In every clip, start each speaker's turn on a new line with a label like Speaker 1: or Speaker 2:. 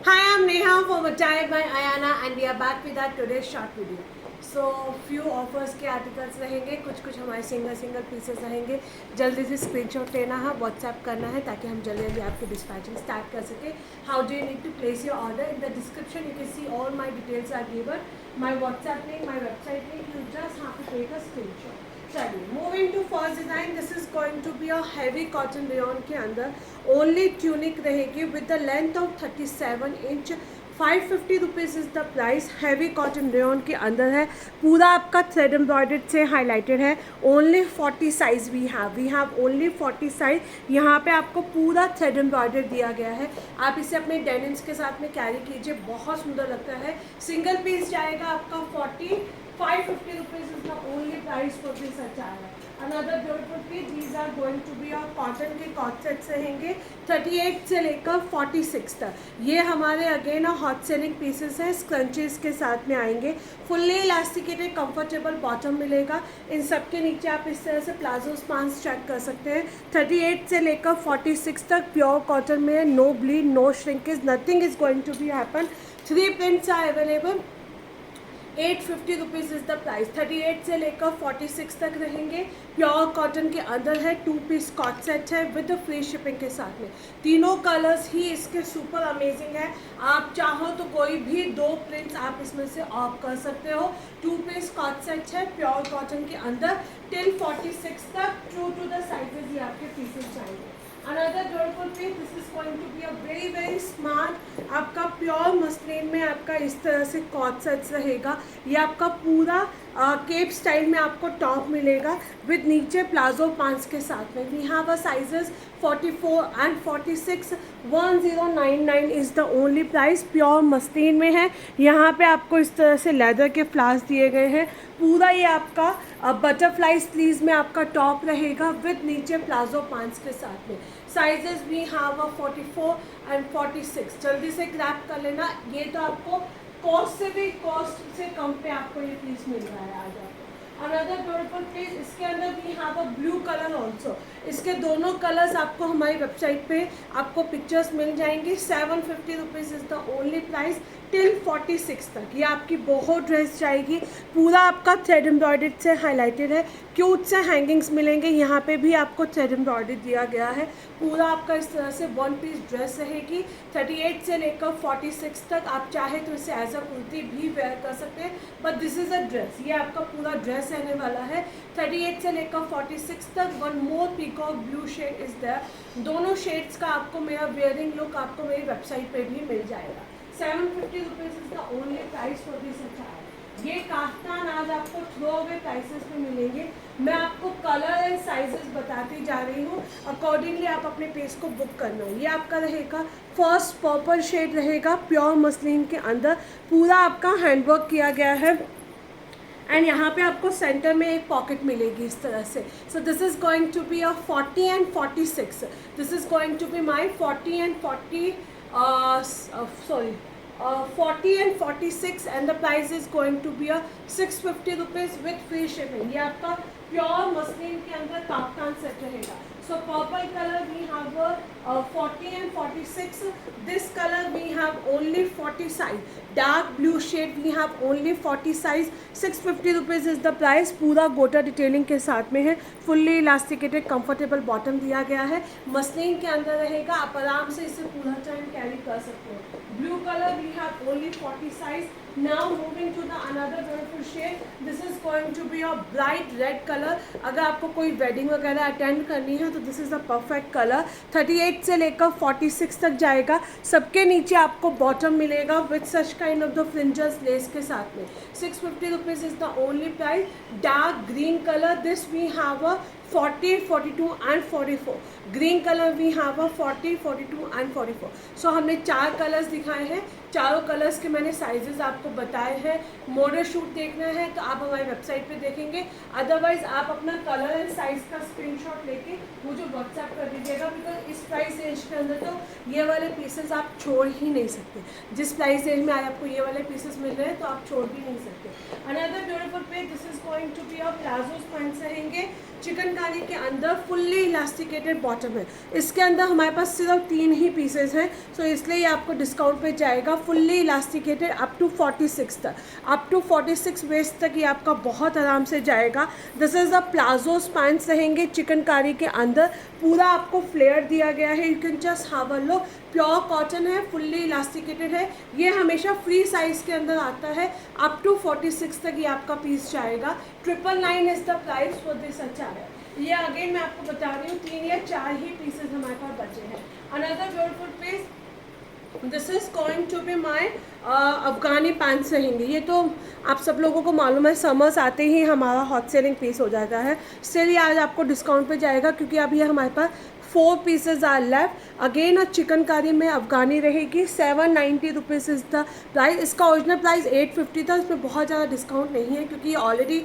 Speaker 1: Hi, I'm Neha from Attire by Ayana and we are back with our today's short video. So few offers के articles रहेंगे, कुछ हमारे single pieces रहेंगे. जल्दी से screenshot लेना है, व्हाट्सएप करना है ताकि हम जल्दी आपकी डिस्पैचिंग स्टार्ट कर सके. How do you need to place your order? In the description you can see all my details are given. My WhatsApp link, my website link. You just have to take a screenshot. चलिए moving to first design. This is going to be a heavy cotton rayon के अंदर only tunic रहेगी with the length of 37 inch. 550 rupees is the price. Heavy cotton rayon के अंदर है. पूरा आपका thread embroidered से हाईलाइटेड है. Only 40 size we have only 40 size. यहाँ पे आपको पूरा थ्रेड एम्ब्रॉयडर्ड दिया गया है. आप इसे अपने डेनिम्स के साथ में कैरी कीजिए, बहुत सुंदर लगता है. सिंगल पीस जाएगा आपका 550 rupees is the only price for this attire. Another beautiful piece. These are going to be our cotton के कॉट सेट्स रहेंगे 38 से लेकर 46 तक. ये हमारे अगेन हॉट सेलिंग पीसेस हैं. स्क्रंचेस के साथ में आएंगे. फुल्ली इलास्टिकेटेड कंफर्टेबल बॉटम मिलेगा. इन सब के नीचे आप इस तरह से प्लाजो स्पांस चेक कर सकते हैं. 38 से लेकर 46 तक प्योर कॉटन में. No bleed, no shrinkage, nothing is going to be happen. 3 prints are available. 850 rupees is the price. 38 से लेकर 46 तक रहेंगे. प्योर कॉटन के अंदर है. 2 पीस कॉट सेट है विद फ्री शिपिंग के साथ में. तीनों कलर्स ही इसके सुपर अमेजिंग है. आप चाहो तो कोई भी 2 प्रिंट्स आप इसमें से ऑफ कर सकते हो. 2 पीस कॉट सेट है प्योर कॉटन के अंदर टिल 46 तक. ट्रू टू द साइजेस ये आपके पीसेस जाएंगे. Another beautiful piece. This is going to be a very smart. आपका प्योर मसलिन में आपका इस तरह से कॉट सेट्स रहेगा. ये आपका पूरा केप स्टाइल में आपको टॉप मिलेगा विद नीचे प्लाजो पांच के साथ में. We have a sizes 44 and 46. 1099 is the only price. Pure muslin में है. यहाँ पे आपको इस तरह से लेदर के फ्लावर्स दिए गए हैं. पूरा ये आपका बटरफ्लाई स्लीव्स में आपका टॉप रहेगा विद नीचे प्लाजो पांच के साथ में. Sizes we have 44 and 46. जल्दी से ग्रैब कर लेना. ये तो आपको कॉस्ट से कम पे आपको ये पीस मिल रहा है आज आपको. Another beautiful piece. इसके अंदर we have a blue colour also. इसके दोनों कलर्स आपको हमारी वेबसाइट पे आपको पिक्चर्स मिल जाएंगी. 750 rupees is the only price till 46 तक. ये आपकी बहुत ड्रेस जाएगी. पूरा आपका थ्रेड एम्ब्रॉयडर्ड से हाईलाइटेड है. क्यूट से हैंगिंग्स मिलेंगे. यहाँ पे भी आपको थ्रेड एम्ब्रॉयडरी दिया गया है. पूरा आपका इस तरह से 1 पीस ड्रेस रहेगी. 38 से लेकर 46 तक. आप चाहे तो इसे एज अ कुर्ती भी वेयर कर सकते हैं. But this is a dress. ये आपका पूरा ड्रेस रहने वाला है. 38 से लेकर 46 तक. 1 मोर peacock blue shade is there. दोनों शेड्स का आपको मेरा वेयरिंग लुक आपको मेरी वेबसाइट पे भी मिल जाएगा. 750 rupees is the only price for this attire. ये काफ्तान आज आपको थ्रो अवे प्राइसेस में मिलेंगे. मैं आपको कलर एंड साइजेस बताती जा रही हूँ. अकॉर्डिंगली आप अपने पेज को बुक करना. ये आपका रहेगा फर्स्ट पर्पल शेड रहेगा प्योर मसलिन के अंदर. पूरा आपका हैंडवर्क किया गया है. एंड यहाँ पे आपको सेंटर में एक पॉकेट मिलेगी इस तरह से. So this is going to be a 40 and 46. This is going to be my 40 and 40 40 and 46 and the price is going to be a 650 rupees with free shipping. ये आपका प्योर मसलिन के अंदर kaftan set रहेगा. So purple color we have 40 and 46. This color we have only 40 size. Dark blue shade we have only 40 size. 650 rupees is the price. पूरा गोटा detailing के साथ में है. फुल्ली इलास्टिकेटेड कंफर्टेबल बॉटम दिया गया है. मसलिन के अंदर रहेगा. आप आराम से इसे पूरा टाइम कैरी कर सकते हो. Blue color we have only 40 size. Now moving to the another beautiful shade. This is going to be a bright red color. अगर आपको कोई वेडिंग वगैरह अटेंड करनी है तो this is the perfect colour. 38 से लेकर 46 तक जाएगा. सबके नीचे आपको बॉटम मिलेगा with such kind of the fringes lace के साथ में. 650 rupees is the only price. Dark green colour. This we have a 40, 42 and 44. Green colour we have a 40, 42 and 44. So हमने 4 कलर्स दिखाए हैं. चारों कलर्स के मैंने साइजेस आपको बताए हैं. मॉडल शूट देखना है तो आप हमारी वेबसाइट पे देखेंगे. अदरवाइज आप अपना कलर एंड साइज़ का स्क्रीनशॉट लेके मुझे व्हाट्सएप कर दीजिएगा. बिकॉज इस प्राइस रेंज के अंदर तो ये वाले पीसेस आप छोड़ ही नहीं सकते. जिस प्राइस रेंज में आज आपको ये वाले पीसेस मिल रहे हैं तो आप छोड़ भी नहीं सकते. अनदर ब्यूटीफुल पे this is going to be a palazzo pants रहेंगे. चिकनकारी के अंदर फुल्ली इलास्टिकेटेड बॉटम है। इसके अंदर हमारे पास सिर्फ 3 ही पीसेस हैं, सो इसलिए ये आपको डिस्काउंट पे जाएगा। फुल्ली इलास्टिकेटेड अप टू 46 तक, अप टू 46 वेस्ट तक ये आपका बहुत आराम से जाएगा। This is the palazzo pants रहेंगे चिकनकारी के अंदर, पूरा आपको फ्लेयर दिया गया है। You can just have a look, pure cotton है, फुल्ली इलास्टिकेटेड है। ये हमेशा फ्री साइज़ के अंदर आता है। अप टू 46 तक ये आपका पीस जाएगा। 999 is the price for this अचार। ये अगेन मैं आपको बता रही हूँ 3 या 4 ही पीसेज हमारे पास बचे हैं। Another beautiful piece, this is going to be my Afghani pants रहेंगे। ये तो आप सब लोगों को मालूम है, समर्स आते ही हमारा हॉट सेलिंग पीस हो जाता है। स्टिल ये आज आपको डिस्काउंट पे जाएगा क्योंकि अब ये हमारे पास 4 pieces are left. Again chikankari में अफगानी रहेगी। 790 रुपीज़ इज़ द प्राइस। इसका ओरिजिनल प्राइस 850 था, इसमें बहुत ज़्यादा डिस्काउंट नहीं है क्योंकि ऑलरेडी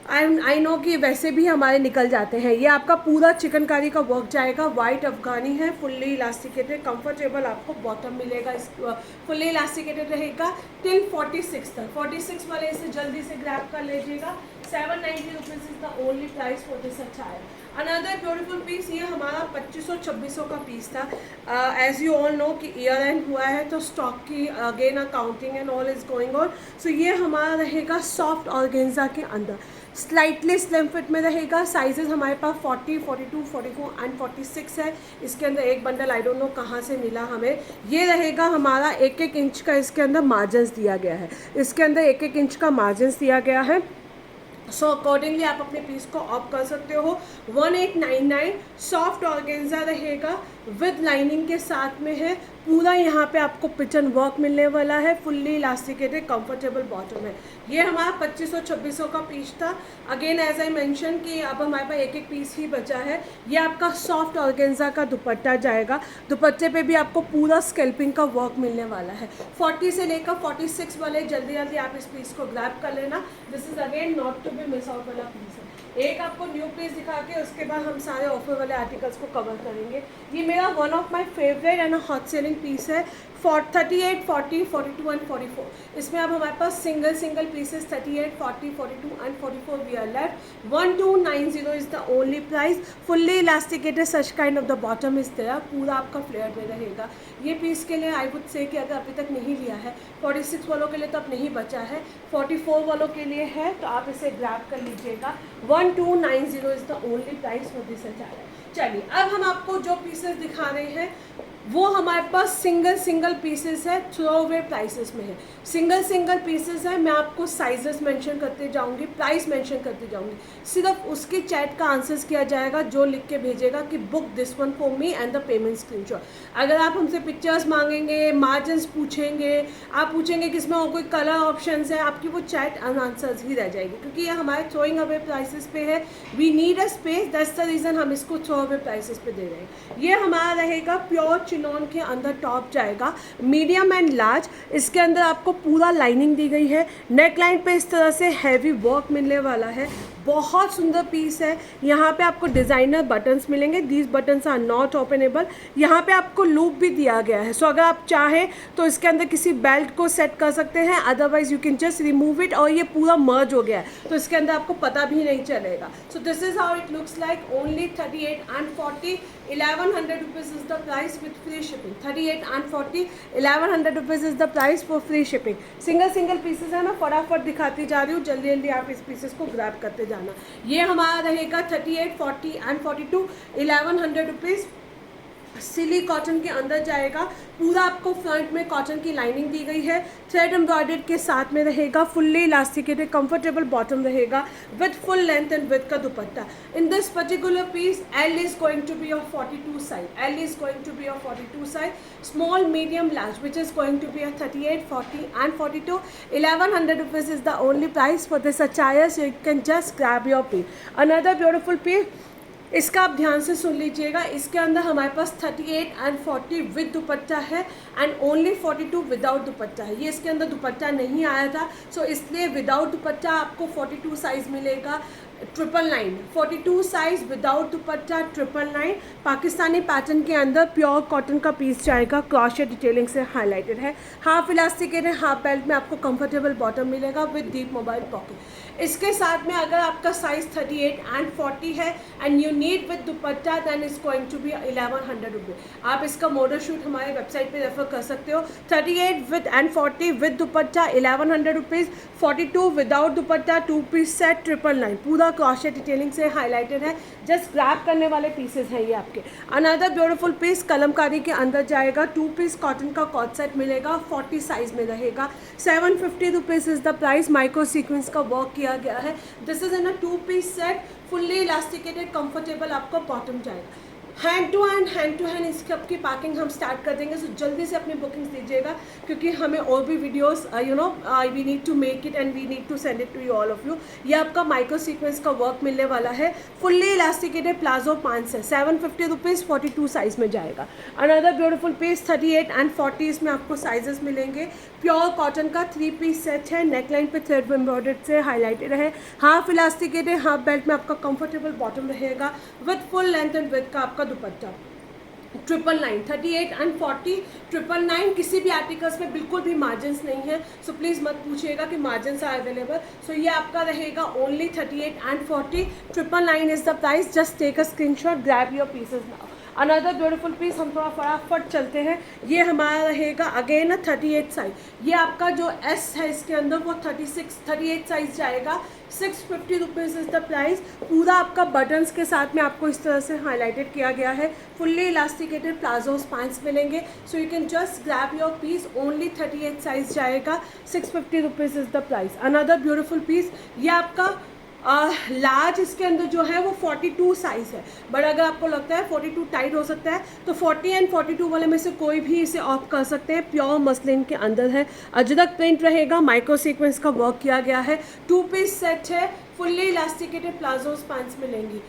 Speaker 1: आई नो कि वैसे भी हमारे निकल जाते हैं। ये आपका पूरा चिकनकारी का वर्क जाएगा। वाइट अफगानी है, फुल्ली इलास्टिकेटेड, कंफर्टेबल आपको बॉटम मिलेगा। इस फुल्ली इलास्टिकेटेड रहेगा टिल 46 तक। 46 वाले इसे जल्दी से ग्रैब कर लीजिएगा। 790 rupees is the only price for this attire. Another beautiful piece, ये हमारा 2500-2600 का पीस था। एज यू ऑल नो कि ईयर एंड हुआ है तो स्टॉक की again accounting and all is going on. So ये हमारा रहेगा सॉफ्ट ऑर्गेन्जा के अंदर, स्लाइटली स्लिम फिट में रहेगा। साइजेस हमारे पास 40, 42, 44 एंड 46 है। इसके अंदर एक बंडल आई डोंट नो कहाँ से मिला हमें। ये रहेगा हमारा 1-1 इंच का इसके अंदर मार्जिन्स दिया गया है। इसके अंदर 1-1 इंच का मार्जिन्स दिया गया है। सो अकॉर्डिंगली आप अपने पीस को ऑफ कर सकते हो। 1899 सॉफ्ट ऑर्गेन्जा रहेगा, विद लाइनिंग के साथ में है। पूरा यहाँ पे आपको पिचन वर्क मिलने वाला है। फुल्ली इलास्टिकेटेड कंफर्टेबल बॉटम है। ये हमारा 2500-2600 का पीस था। अगेन एज आई मेंशन कि अब हमारे पास 1-1 पीस ही बचा है। ये आपका सॉफ्ट ऑर्गेन्जा का दुपट्टा जाएगा। दुपट्टे पे भी आपको पूरा स्कैल्पिंग का वर्क मिलने वाला है। 40 से लेकर 46 वाले जल्दी जल्दी आप इस पीस को ग्रैब कर लेना। This is again not to be miss out वाला पीस है। एक आपको न्यू पीस दिखा के उसके बाद हम सारे ऑफर वाले आर्टिकल्स को कवर करेंगे। ये मेरा one of my favourite and hot selling piece है। 38, 40, 42 एंड 44। इसमें अब हमारे पास single pieces 38, 40, 42 and 44 we are left. 1290 is the only price. Fully elasticated such kind of the bottom is there. पूरा आपका फ्लेयर में रहेगा। ये पीस के लिए आई वुड से कि अगर अभी तक नहीं लिया है, 46 वालों के लिए तो अब नहीं बचा है, 44 वालों के लिए है तो आप इसे ग्रैब कर लीजिएगा। 1290 is the only price for this attire. चलिए अब हम आपको जो पीसेस दिखा रहे हैं वो हमारे पास सिंगल पीसेस है, थ्रो अवे प्राइसेस में है। सिंगल पीसेस है। मैं आपको साइजेस मेंशन करते जाऊंगी, प्राइस मेंशन करते जाऊंगी। सिर्फ उसके चैट का आंसर्स किया जाएगा जो लिख के भेजेगा कि book this one for me and the payment screenshot. अगर आप हमसे पिक्चर्स मांगेंगे, मार्जिन्स पूछेंगे, आप पूछेंगे कि इसमें और कोई कलर ऑप्शंस है, आपकी वो चैट आंसर्स ही रह जाएगी क्योंकि ये हमारे थ्रोइंग अवे प्राइसेस पे है। We need a space, that's the reason हम इसको थ्रो अवे प्राइसेस पे दे रहे हैं। ये हमारा रहेगा प्योर चिनॉन के अंदर टॉप जाएगा, मीडियम एंड लार्ज। इसके अंदर आपको पूरा लाइनिंग दी गई है। नेक लाइन पे इस तरह से हैवी वर्क मिलने वाला है। बहुत सुंदर पीस है। यहाँ पे आपको डिज़ाइनर बटन्स मिलेंगे। These buttons are not openable. यहाँ पे आपको लूप भी दिया गया है। सो अगर आप चाहें तो इसके अंदर किसी बेल्ट को सेट कर सकते हैं, otherwise you can just remove it. और ये पूरा मर्ज हो गया है तो इसके अंदर आपको पता भी नहीं चलेगा। सो this is how it looks like. Only 38 and 40, 1100 rupees is the price with free shipping. 38 and 40, 1100 rupees is the price for free shipping. Single pieces है। मैं फटाफट दिखाती जा रही हूँ, जल्दी जल्दी आप इस पीसेस को ग्रैब करते जाना। ये हमारा रहेगा 38, 40 एंड 42, 1100 रुपीज़। सिली कॉटन के अंदर जाएगा। पूरा आपको फ्रंट में कॉटन की लाइनिंग दी गई है। थ्रेड एम्ब्रॉयडर्ड के साथ में रहेगा। फुल्ली इलास्टिकेटेड कंफर्टेबल बॉटम रहेगा with full length and with का dupatta. In this particular piece L is going to be of 42 size. L is going to be of 42 size. Small medium large which is going to be of 38, 40 and 42। 1100 rupees is the only price for this attire. So you can just grab your piece. Another beautiful piece, इसका आप ध्यान से सुन लीजिएगा। इसके अंदर हमारे पास 38 and 40 with दुपट्टा है and only 42 without दुपट्टा है। ये इसके अंदर दुपट्टा नहीं आया था, सो इसलिए विदाउट दुपट्टा आपको 42 साइज़ मिलेगा। 999, 42 साइज विदाउट दुपट्टा 999, पाकिस्तानी पैटर्न के अंदर प्योर कॉटन का पीस जाएगा, क्रॉशेट डिटेलिंग से हाईलाइटेड है, हाफ इलास्टिकेट है, हाफ बेल्ट में आपको कंफर्टेबल बॉटम मिलेगा विद डीप मोबाइल पॉकेट। इसके साथ में अगर आपका साइज 38 एंड 40 है and you need with dupatta then is going to be 1100 रुपये। आप इसका मॉडल शूट हमारे वेबसाइट पे रेफर कर सकते हो। 38 with and 40 with dupatta 1100 rupees, 42 without dupatta 2 piece set 999, पूरा क्रॉशेट डिटेलिंग से हाईलाइटेड है, जस्ट ग्रैब करने वाले पीसेस हैं ये आपके। अनदर ब्यूटीफुल पीस कलमकारी के अंदर जाएगा, 2 पीस कॉटन का कॉट सेट मिलेगा, 40 साइज में रहेगा, 750 rupees is the price, micro sequence का वर्क किया गया है। This is in a 2 piece set, fully elasticated comfortable आपको बॉटम जाएगा। हैंड टू हैंड इसकी आपकी पैकिंग हम स्टार्ट कर देंगे, सो जल्दी से अपनी बुकिंग्स दीजिएगा क्योंकि हमें और भी videos we need to make it and we need to send it to you all of you. ये आपका माइक्रो सीक्वेंस का वर्क मिलने वाला है, फुल्ली इलास्टिकेटेड प्लाजो 5 से 750 रुपीज़, 42 साइज में जाएगा। अनदर ब्यूटीफुल पीस 38 एंड 40 इसमें आपको साइजेस मिलेंगे, प्योर कॉटन का 3 पीस सेट है, नेकलाइन पे थ्रेड एम्ब्रॉयडर्ड से हाईलाइटेड है, हाफ इलास्टिकेटेड, हाफ बेल्ट में आपका कंफर्टेबल बॉटम रहेगा with full length and width का आपका दुपट्टा। 999, 38 एंड 40 999, किसी भी आर्टिकल्स में बिल्कुल भी मार्जिन्स नहीं है, सो प्लीज़ मत पूछिएगा कि मार्जिन्स आर अवेलेबल। सो ये आपका रहेगा only 38 and 40, 999 is the price, just take a screenshot, grab your pieces now. Another beautiful piece हम थोड़ा फटाफट चलते हैं, ये हमारा रहेगा अगेन 38 साइज, ये आपका जो एस है इसके अंदर वो 38 साइज जाएगा, 650 रुपीज़ इज़ द प्राइस, पूरा आपका बटन्स के साथ में आपको इस तरह से हाईलाइटेड किया गया है, फुल्ली इलास्टिकेटेड प्लाजोस पैंट्स मिलेंगे, so you can just grab your piece, only 38 size जाएगा, 650 rupees is the price. Another beautiful piece, ये आपका लार्ज इसके अंदर जो है वो 42 साइज़ है, बट अगर आपको लगता है 42 टाइट हो सकता है तो 40 एंड 42 वाले में से कोई भी इसे ऑफ कर सकते हैं। प्योर मसलिन के अंदर है, अजरक प्रिंट रहेगा, माइक्रो सीक्वेंस का वर्क किया गया है, 2 पीस सेट है, फुल्ली इलास्टिकेटेड प्लाजोस पैंट्स मिलेंगी।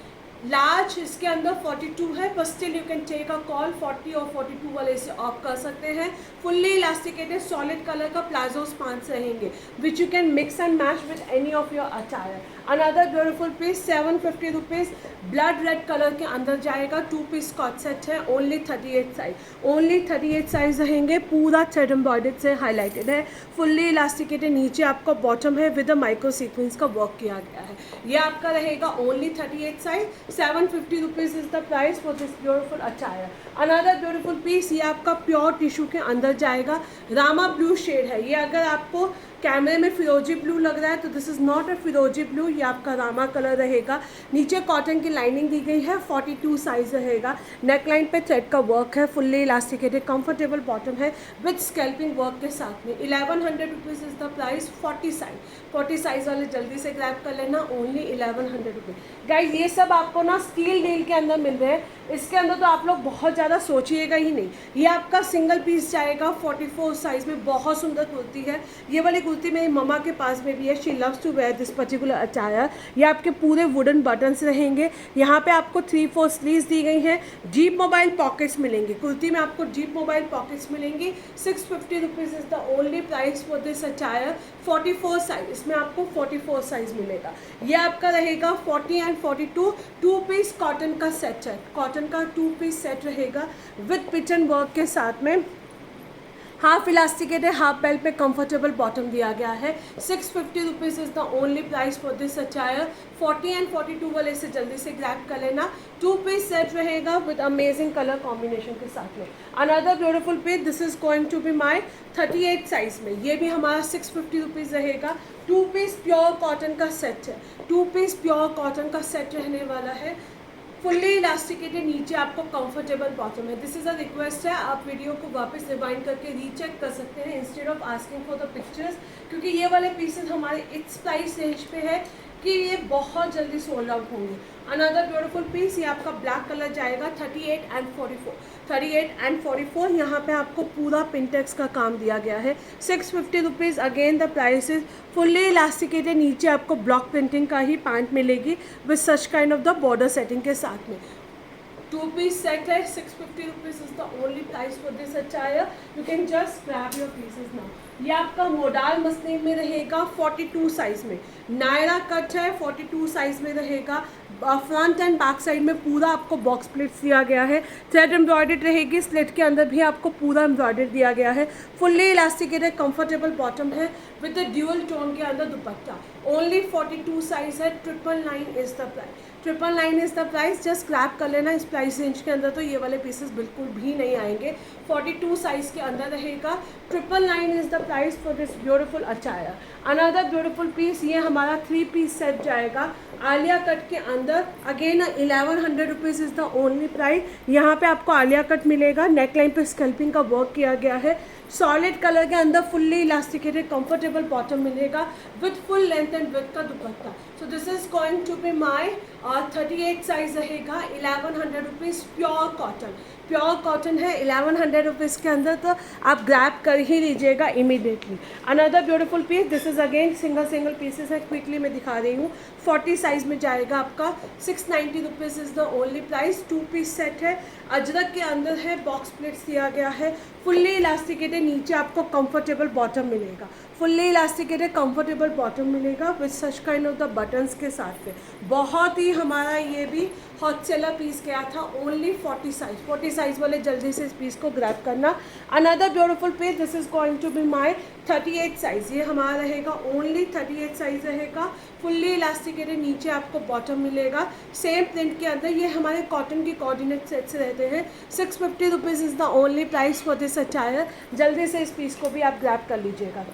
Speaker 1: लार्ज इसके अंदर 42 है, but still you can take a call, 40 और 42 वाले इसे ऑफ कर सकते हैं। फुल्ली इलास्टिकेटेड सॉलिड कलर का प्लाजोस पैंट्स रहेंगे which you can mix and match with any of your attire. Another beautiful piece 750 rupees, blood red colour के अंदर जाएगा, 2 पीस कॉट सेट है, ओनली 38 साइज, ओनली 38 साइज रहेंगे, पूरा थ्रेड एम्ब्रॉयडर्ड से हाईलाइटेड है, फुल्ली इलास्टिकेटेड, नीचे आपका बॉटम है विद अ माइक्रो सीक्वेंस का वर्क किया गया है। ये आपका रहेगा only 38 size, 750 rupees is the price for this beautiful attire. Another beautiful piece, ये आपका प्योर टिश्यू के अंदर जाएगा, रामा ब्लू शेड है, ये अगर आपको कैमरे में फिरोजी ब्लू लग रहा है तो दिस इज़ नॉट अ फिरोजी ब्लू, ये आपका रामा कलर रहेगा, नीचे कॉटन की लाइनिंग दी गई है, 42 साइज रहेगा, नेकलाइन पे थ्रेड का वर्क है, फुल्ली इलास्टिकेटेड कंफर्टेबल बॉटम है विद स्कैल्पिंग वर्क के साथ में। 1100 rupees is the price, 40 size वाले जल्दी से ग्रैब कर लेना, ओनली 1100 रुपीज़। गाइज ये सब आपको ना स्टील डील के अंदर मिल रहे हैं, इसके अंदर तो आप लोग बहुत ज़्यादा सोचिएगा ही नहीं। ये आपका सिंगल पीस जाएगा 44 साइज में, बहुत सुंदर कुर्ती है, ये वाली कुर्ती मेरी ममा के पास में भी है, she loves to wear this particular attire. ये आपके पूरे वुडन बटन्स रहेंगे, यहाँ पे आपको 3-4 स्लीव्स दी गई हैं, जीप मोबाइल पॉकेट्स मिलेंगे, कुर्ती में आपको जीप मोबाइल पॉकेट्स मिलेंगी, 650 rupees is the only price for this attire. 44 size, इसमें आपको 44 साइज मिलेगा। ये आपका रहेगा 40 एंड 42, 2 पीस कॉटन का सेट है, कॉटन का 2 पीस सेट रहेगा विद पिटन वर्क के साथ में, हाफ इलास्टिकेट है, हाफ बेल्ट पे कंफर्टेबल बॉटम दिया गया है, 650 rupees is the only price for this attire. 40 and 42 वाले से जल्दी से ग्रैब कर लेना, 2 पीस सेट रहेगा विद अमेजिंग कलर कॉम्बिनेशन के साथ में। Another beautiful piece, this is going to be my 38 size में, ये भी हमारा 650 रुपीज़ रहेगा, 2 पीस प्योर कॉटन का सेट है, 2 पीस प्योर कॉटन का सेट रहने वाला है, फुल्ली इलास्टिकेटेड, नीचे आपको कंफर्टेबल बॉटम है। दिस इज़ अ रिक्वेस्ट है, आप वीडियो को वापस रिवाइंड करके रीचेक कर सकते हैं instead of asking for the pictures, क्योंकि ये वाले पीसेस हमारे इस प्राइस रेंज पे है कि ये बहुत जल्दी सोल्ड आउट होंगे। अनदर ब्यूटीफुल पीस, ये आपका ब्लैक कलर जाएगा, 38 एंड 44, यहाँ पे आपको पूरा पिंटेक्स का काम दिया गया है, 650 rupees, again the price is fully elasticated, नीचे आपको ब्लॉक प्रिंटिंग का ही पैंट मिलेगी with such kind of the border setting के साथ में। 2 piece set है, 650 rupees is the only price for this attire. You can just grab your pieces now. ये आपका मोडाल मसलिन में रहेगा 42 साइज में, नायरा कट है 42 साइज में रहेगा। फ्रंट एंड बैक साइड में पूरा आपको बॉक्स प्लेट्स दिया गया है, थ्रेड एम्ब्रॉयडर्ड रहेगी, स्लिट के अंदर भी आपको पूरा एम्ब्रॉयडर्ड दिया गया है, फुल्ली इलास्टिकेटेड कंफर्टेबल बॉटम है विद द ड्यूअल टोन के अंदर दुपट्टा। ओनली 42 साइज है, 999 is the price, 999 is the price. Just grab कर लेना। इस प्राइस रेंज के अंदर तो ये वाले पीसेस बिल्कुल भी नहीं आएंगे। 42 साइज के अंदर रहेगा, 999 is the price for this beautiful attire. Another beautiful piece, ये हमारा 3 पीस सेट जाएगा आलिया कट के अंदर। Again 1100 rupees is the only price. यहाँ पे आपको आलिया कट मिलेगा, नेकलाइन पे स्कल्पिंग का वर्क किया गया है, सॉलिड कलर के अंदर फुल्ली इलास्टिकेटेड कंफर्टेबल बॉटम मिलेगा with full length and with का dupatta. So this is going to be my 38 size रहेगा, 1100 रुपीज़। प्योर कॉटन है, 1100 रुपीज़ के अंदर, तो आप ग्रैब कर ही लीजिएगा immediately. Another beautiful piece, this is again single pieces है, क्विकली मैं दिखा रही हूँ। 40 साइज में जाएगा आपका, 690 rupees is the only price. 2 piece set है, अजरक के अंदर है, बॉक्स प्लेट्स दिया गया है, फुल्ली इलास्टिकेटेड, नीचे आपको कंफर्टेबल बॉटम मिलेगा, फुल्ली इलास्टिकेटेड कंफर्टेबल बॉटम मिलेगा with such kind of the buttons के साथ में। बहुत ही हमारा ये भी हॉट सेलर पीस गया था, ओनली 40 साइज वाले जल्दी से इस पीस को ग्रैब करना। Another beautiful piece, this is going to be my 38 size, ये हमारा रहेगा ओनली 38 साइज रहेगा, फुल्ली इलास्टिकेटेड, नीचे आपको बॉटम मिलेगा, सेम प्रिंट के अंदर। ये हमारे कॉटन की कोऑर्डिनेट सेट्स रहते हैं। 650 rupees is the only price for this attire. जल्दी से इस पीस को भी आप ग्रैब कर लीजिएगा।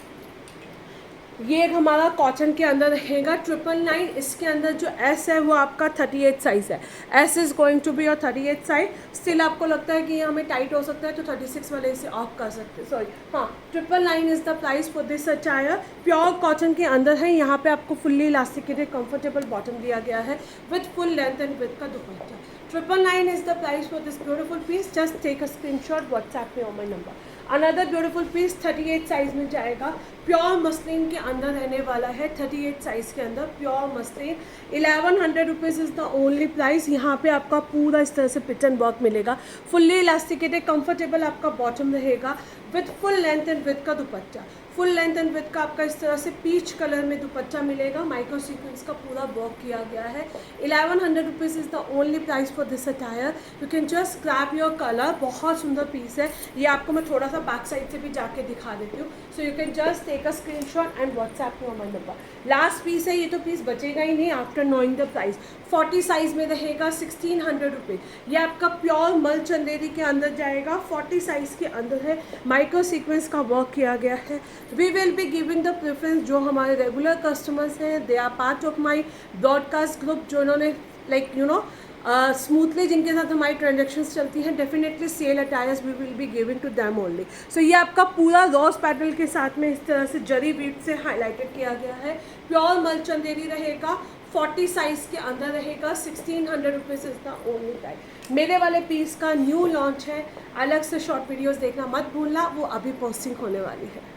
Speaker 1: ये एक हमारा कॉटन के अंदर रहेगा, 999। इसके अंदर जो एस है वो आपका 38 साइज़ है, as is going to be your 38 size. Still आपको लगता है कि ये हमें टाइट हो सकता है तो 36 वाले इसे ऑफ कर सकते हैं, सॉरी हाँ। 999 is the price for this attire. Pure cotton के अंदर है, यहाँ पे आपको फुल्ली इलास्टिकेटेड कंफर्टेबल बॉटम दिया गया है with full length and with का dupatta. 999 is the price for this beautiful piece. Just take a screenshot WhatsApp में on my number. Another beautiful piece 38 size में जाएगा, प्योर मसलिन के अंदर रहने वाला है, 38 साइज के अंदर pure muslin. 1100 rupees is the only price. यहाँ पे आपका पूरा इस तरह से पिटन वर्क मिलेगा, फुल्ली इलास्टिकेटेड कंफर्टेबल आपका बॉटम रहेगा with full length and with का dupatta. Full length and with का आपका इस तरह से पीच कलर में दुपट्टा मिलेगा, माइक्रो सीक्वेंस का पूरा वर्क किया गया है। 1100 rupees is the only price for this attire. You can just grab your colour. बहुत सुंदर पीस है ये, आपको मैं थोड़ा सा बैक साइड से भी जाके दिखा देती हूँ। So you can just take a screenshot and WhatsApp में on my number. Last piece है, ये तो पीस बचेगा ही नहीं after knowing the price. 40 size में रहेगा, 1600 रुपीज़। ये आपका प्योर मल चंदेरी के अंदर जाएगा, 40 साइज़ के अंदर है, माइक्रो सीक्वेंस का वर्क किया गया है। We will be giving the preference, जो हमारे रेगुलर कस्टमर्स हैं, they are part of my broadcast group, जो इन्होंने लाइक यू नो स्मूथली जिनके साथ हमारी ट्रांजेक्शन्स चलती हैं, definitely sale attires we will be giving to them only. So ये आपका पूरा रॉस पैटल के साथ में इस तरह से जरी बीट से हाईलाइटेड किया गया है, प्योर मल चंदेरी रहेगा, 40 साइज़ के अंदर रहेगा, 1600 rupees is the only price. मेरे वाले पीस का न्यू लॉन्च है, अलग से शॉर्ट वीडियोज़ देखना मत भूलना, वो अभी पोस्टिंग होने वाली है।